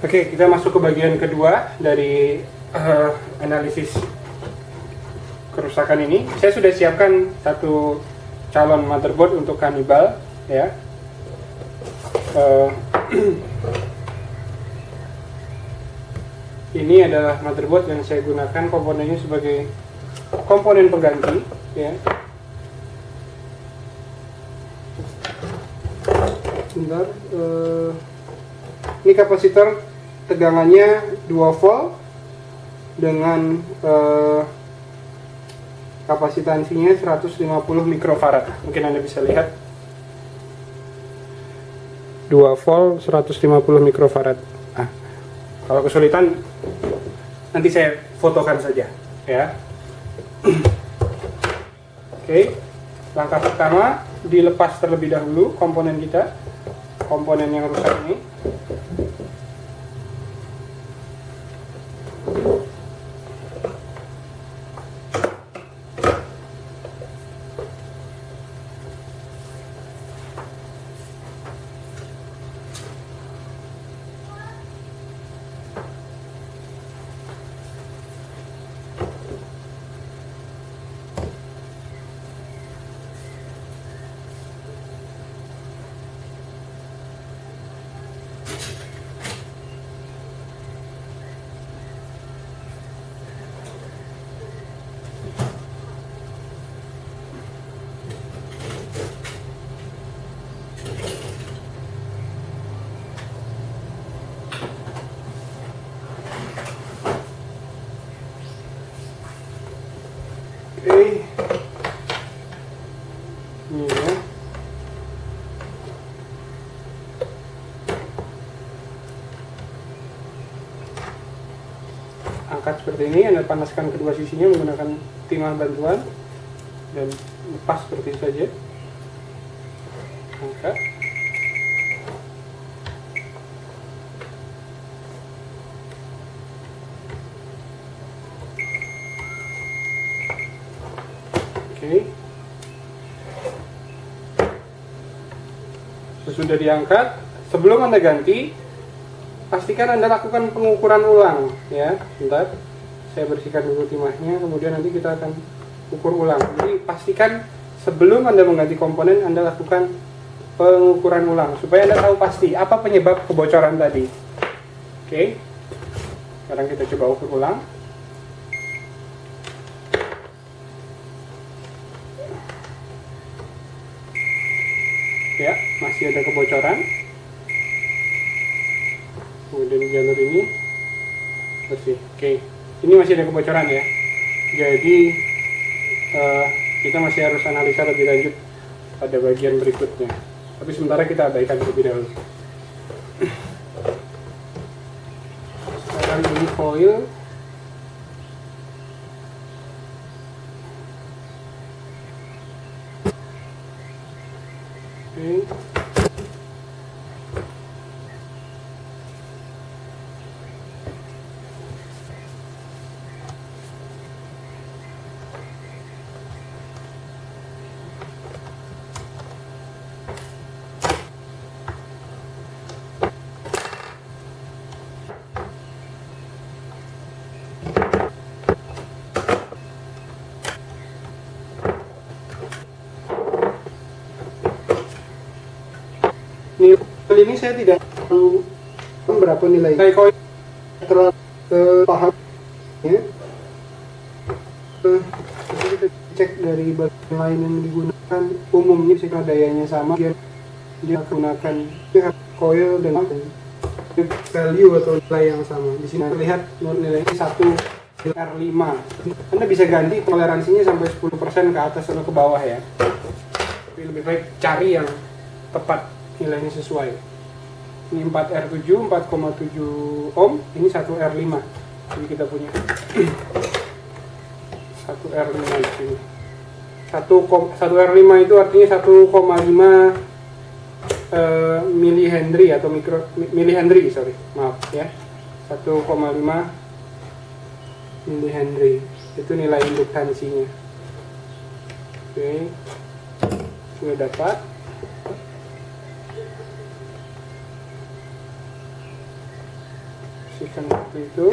Oke, kita masuk ke bagian kedua dari analisis kerusakan ini. Saya sudah siapkan satu calon motherboard untuk kanibal, ya. Ini adalah motherboard yang saya gunakan komponennya sebagai komponen pengganti, ya. Bentar, ini kapasitor tegangannya 2 volt dengan kapasitansinya 150 mikrofarad. Mungkin Anda bisa lihat 2 volt 150 mikrofarad. Nah, kalau kesulitan nanti saya fotokan saja, ya. Oke, langkah pertama dilepas terlebih dahulu komponen kita, komponen yang rusak ini. Oke, ini ya. Angkat seperti ini, Anda panaskan kedua sisinya menggunakan timah bantuan dan lepas seperti itu saja. Angkat. Oke. Sesudah diangkat, sebelum Anda ganti, pastikan Anda lakukan pengukuran ulang, ya. Bentar, saya bersihkan dulu timahnya, kemudian nanti kita akan ukur ulang. Jadi pastikan sebelum Anda mengganti komponen, Anda lakukan pengukuran ulang supaya Anda tahu pasti apa penyebab kebocoran tadi. Oke. Sekarang kita coba ukur ulang. Ya, masih ada kebocoran. Kemudian jalur ini bersih. Oke, ini masih ada kebocoran ya. Jadi kita masih harus analisa lebih lanjut pada bagian berikutnya. Tapi sementara kita abaikan terlebih dahulu. Sekarang ini foil. Oke. Nilai ini saya tidak tahu berapa nilai. Saya koin terlalu paham ya. Kita cek dari bagian lain yang digunakan, umumnya jika dayanya sama, dia menggunakan coil dan value atau nilai yang sama. Di sini terlihat nilainya 1 R5. Anda bisa ganti toleransinya sampai 10% ke atas atau ke bawah ya. Tapi lebih baik cari yang tepat, nilainya sesuai. Ini 4R7, 4,7 ohm, ini 1R5. Jadi kita punya 1R5 di sini. 1R5 itu artinya 1,5 milihenry atau milihenry, sorry, maaf ya. 1,5 milihenry. Itu nilai induktansinya. Oke. Sudah dapat. bersihkan seperti itu.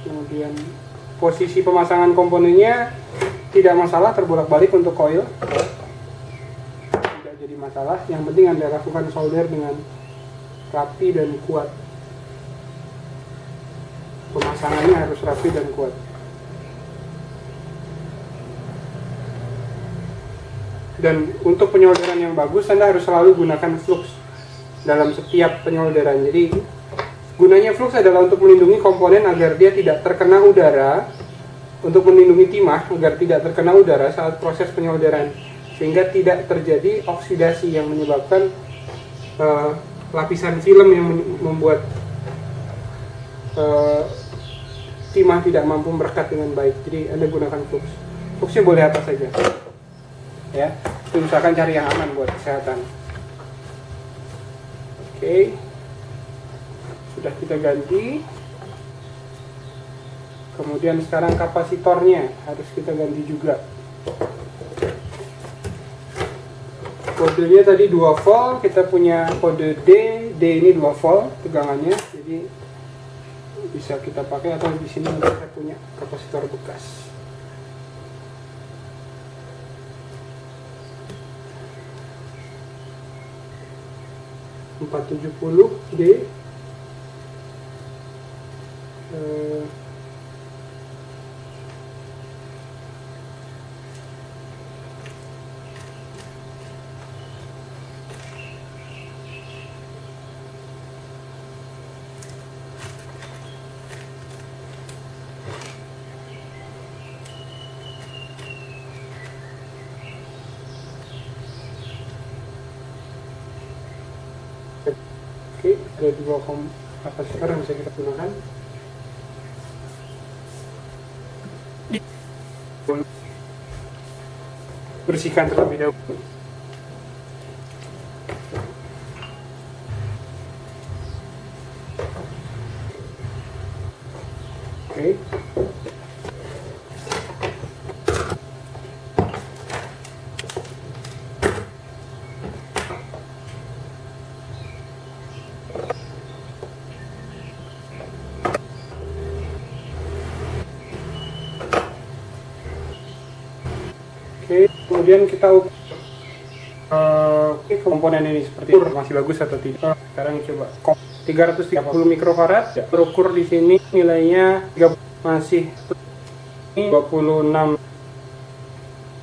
Kemudian posisi pemasangan komponennya tidak masalah, terbolak-balik untuk koil, tidak jadi masalah. Yang penting Anda lakukan solder dengan rapi dan kuat. Pemasangannya harus rapi dan kuat. Dan untuk penyolderan yang bagus, Anda harus selalu gunakan flux dalam setiap penyolderan. Jadi gunanya flux adalah untuk melindungi komponen agar dia tidak terkena udara, untuk melindungi timah agar tidak terkena udara saat proses penyolderan, sehingga tidak terjadi oksidasi yang menyebabkan lapisan film yang membuat timah tidak mampu merekat dengan baik. Jadi Anda gunakan flux. Fluxnya boleh apa saja, ya. Usahakan cari yang aman buat kesehatan. Oke, sudah kita ganti. Kemudian sekarang kapasitornya harus kita ganti juga. Kodenya tadi 2 volt, kita punya kode D. D ini 2 volt tegangannya, jadi bisa kita pakai, atau di sini kita punya kapasitor bekas. D. Oke, ada 2 kapasitor yang bisa kita gunakan. Bersihkan terlebih dahulu. Oke. Oke, kemudian kita komponen ini seperti itu masih bagus atau tidak. Sekarang coba 330 mikrofarad. Terukur di sini nilainya masih 26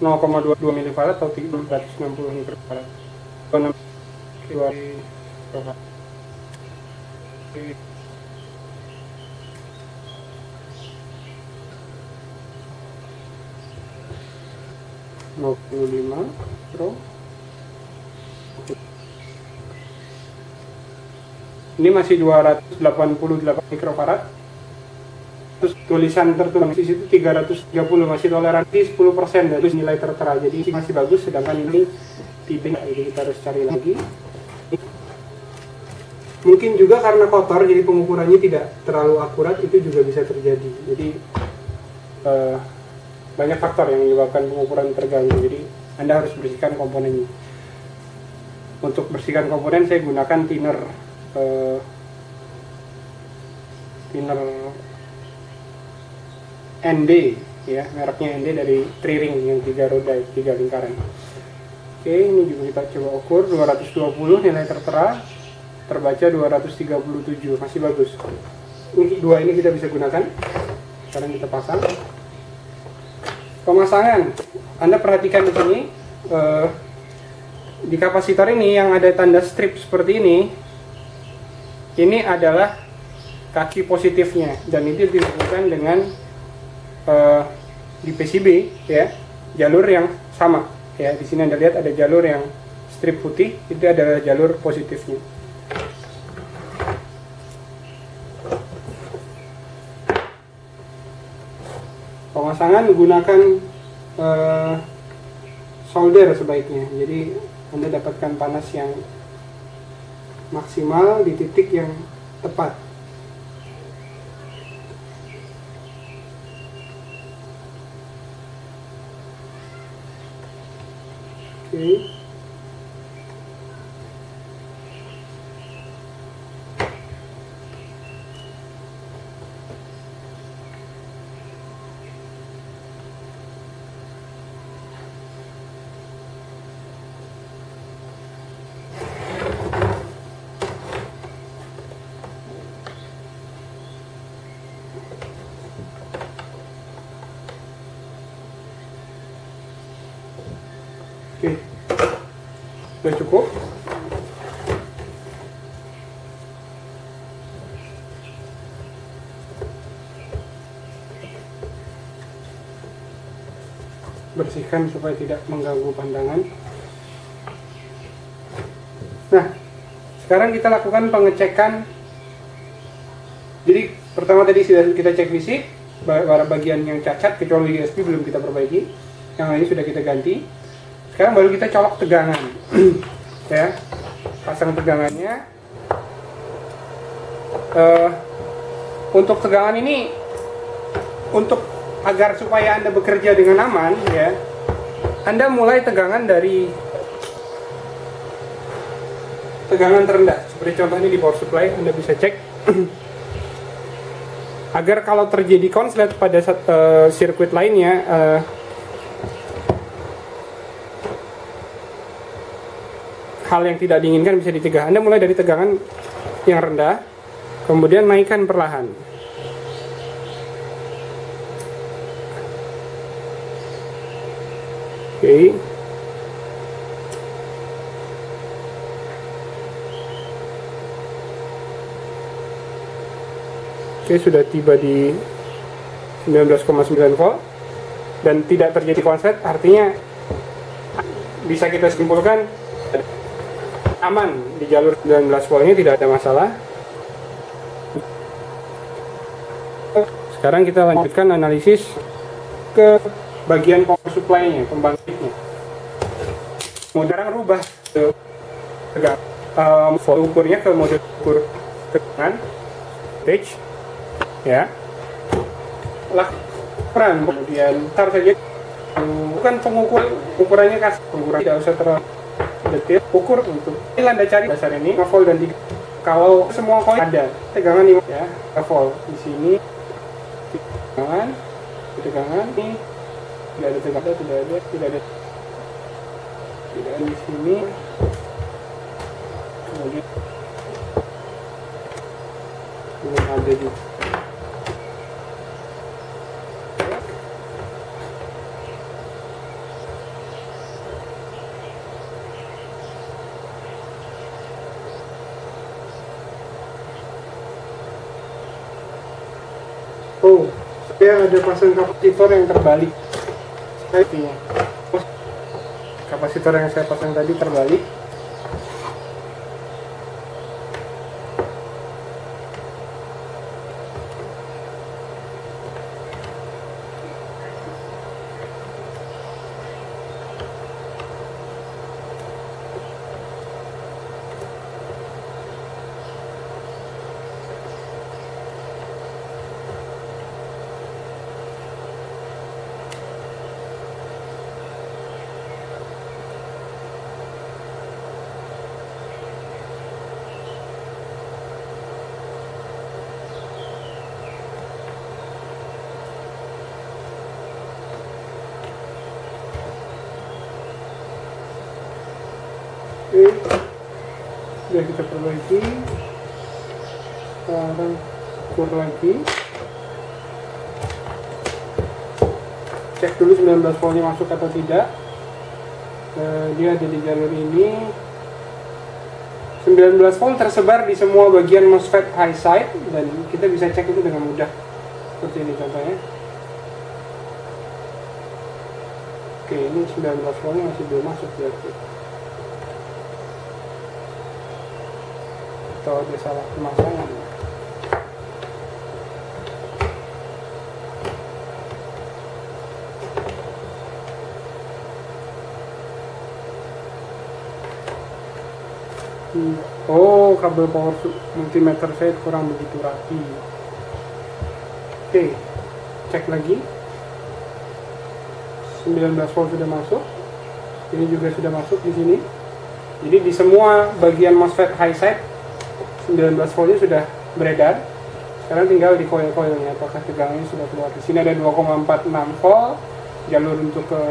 0,22 milifarad atau 360 mikrofarad. 26 mikrofarad. 25 mikro. Ini masih 288 mikrofarad. Terus tulisan tertulis di situ 330, masih toleransi 10% dari nilai tertera. Jadi masih bagus, sedangkan ini tidak. Jadi kita harus cari lagi. Mungkin juga karena kotor, jadi pengukurannya tidak terlalu akurat, itu juga bisa terjadi. Jadi banyak faktor yang menyebabkan pengukuran terganggu. Jadi Anda harus bersihkan komponennya. Untuk bersihkan komponen saya gunakan thinner ND, ya, mereknya ND dari Triring yang 3 roda, 3 lingkaran. Oke, ini juga kita coba ukur 220 nilai tertera, terbaca 237, masih bagus. Untuk 2 ini kita bisa gunakan. Sekarang kita pasang. Pemasangan, Anda perhatikan di sini, di kapasitor ini yang ada tanda strip seperti ini adalah kaki positifnya, dan itu dilakukan dengan di PCB, ya, jalur yang sama, ya. Di sini Anda lihat ada jalur yang strip putih, itu adalah jalur positifnya. Pemasangan menggunakan solder sebaiknya, jadi Anda dapatkan panas yang maksimal di titik yang tepat. Oke. sudah cukup. Bersihkan supaya tidak mengganggu pandangan. Nah, sekarang kita lakukan pengecekan. Jadi pertama tadi sudah kita cek fisik, bagian yang cacat kecuali USB belum kita perbaiki, yang lain sudah kita ganti. Sekarang baru kita colok tegangan. Ya, pasang tegangannya. Untuk tegangan ini, untuk agar supaya Anda bekerja dengan aman, ya, Anda mulai tegangan dari tegangan terendah. Seperti contohnya di power supply, Anda bisa cek. Agar kalau terjadi konslet pada sirkuit lainnya, hal yang tidak diinginkan bisa dicegah. Anda mulai dari tegangan yang rendah, kemudian naikkan perlahan. Oke. Oke, sudah tiba di 19,9 volt dan tidak terjadi konslet, artinya bisa kita simpulkan aman di jalur 19 voltnya, tidak ada masalah. Sekarang kita lanjutkan analisis ke bagian power supply-nya, pembangkitnya. Sekarang rubah ke volt ukurnya ke mode ukur tegangan voltage, ya. Lakukan kemudian tar saja, bukan pengukur, ukurannya kasar, pengukuran tidak usah terlalu detail. Ukur untuk ini Anda cari dasar ini 5 volt dan 3. Kalau semua koin ada tegangan 5, ya, 5 volt di sini, tegangan ini. Tidak ada tegangan, tidak ada di sini. Kemudian belum ada di. Oh, saya ada pasang kapasitor yang terbalik. Kapasitor yang saya pasang tadi terbalik. Oke, sudah kita perbaiki. Sekarang ukur lagi, cek dulu 19 voltnya masuk atau tidak. Dia ada di jalur ini. 19 volt tersebar di semua bagian MOSFET high side, dan kita bisa cek itu dengan mudah seperti ini contohnya. Oke, ini 19 voltnya masih belum masuk berarti. Atau ada salah pemasangan. Oh, kabel power multimeter saya kurang begitu rapi. Oke, cek lagi. 19 volt sudah masuk. Ini juga sudah masuk di sini. Jadi di semua bagian MOSFET high side 19 voltnya sudah beredar. Sekarang tinggal di coil-coilnya, apakah tegangannya sudah keluar. Di sini ada 2,46 volt, jalur untuk ke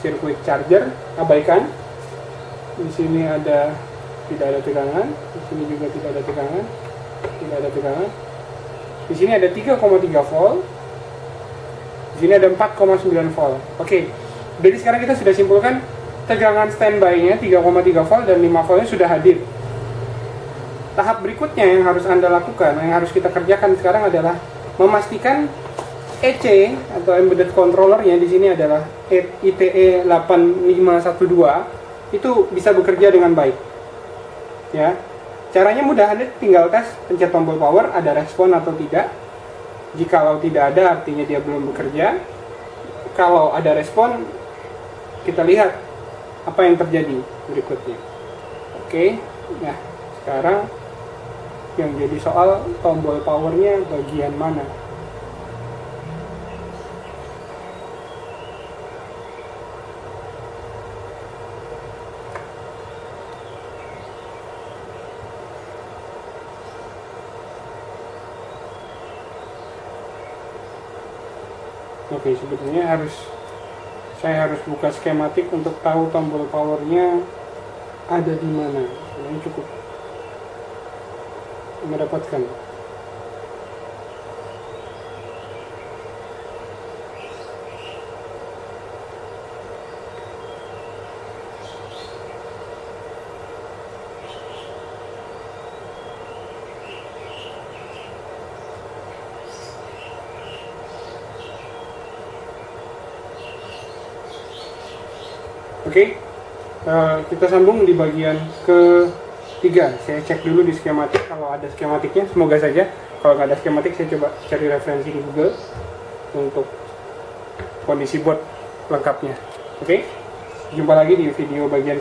sirkuit charger, abaikan. Di sini ada tidak ada tegangan, di sini juga tidak ada tegangan, tidak ada tegangan. Di sini ada 3,3 volt, di sini ada 4,9 volt. Oke, jadi sekarang kita sudah simpulkan tegangan standby-nya 3,3 volt dan 5 voltnya sudah hadir. Tahap berikutnya yang harus Anda lakukan, yang harus kita kerjakan sekarang adalah memastikan EC atau embedded controllernya di sini adalah ITE 8512 itu bisa bekerja dengan baik. Ya. Caranya mudah, Anda tinggal tes, pencet tombol power, ada respon atau tidak. Jikalau tidak ada, artinya dia belum bekerja. Kalau ada respon, kita lihat apa yang terjadi berikutnya. Oke, nah sekarang yang jadi soal tombol powernya bagian mana? Oke, sebetulnya saya harus buka skematik untuk tahu tombol powernya ada di mana. Ini cukup mendapatkan. Oke, kita sambung di bagian ketiga. Saya cek dulu di skematik kalau ada skematiknya, semoga saja. Kalau nggak ada skematik, saya coba cari referensi di Google untuk kondisi board lengkapnya. Oke, jumpa lagi di video bagian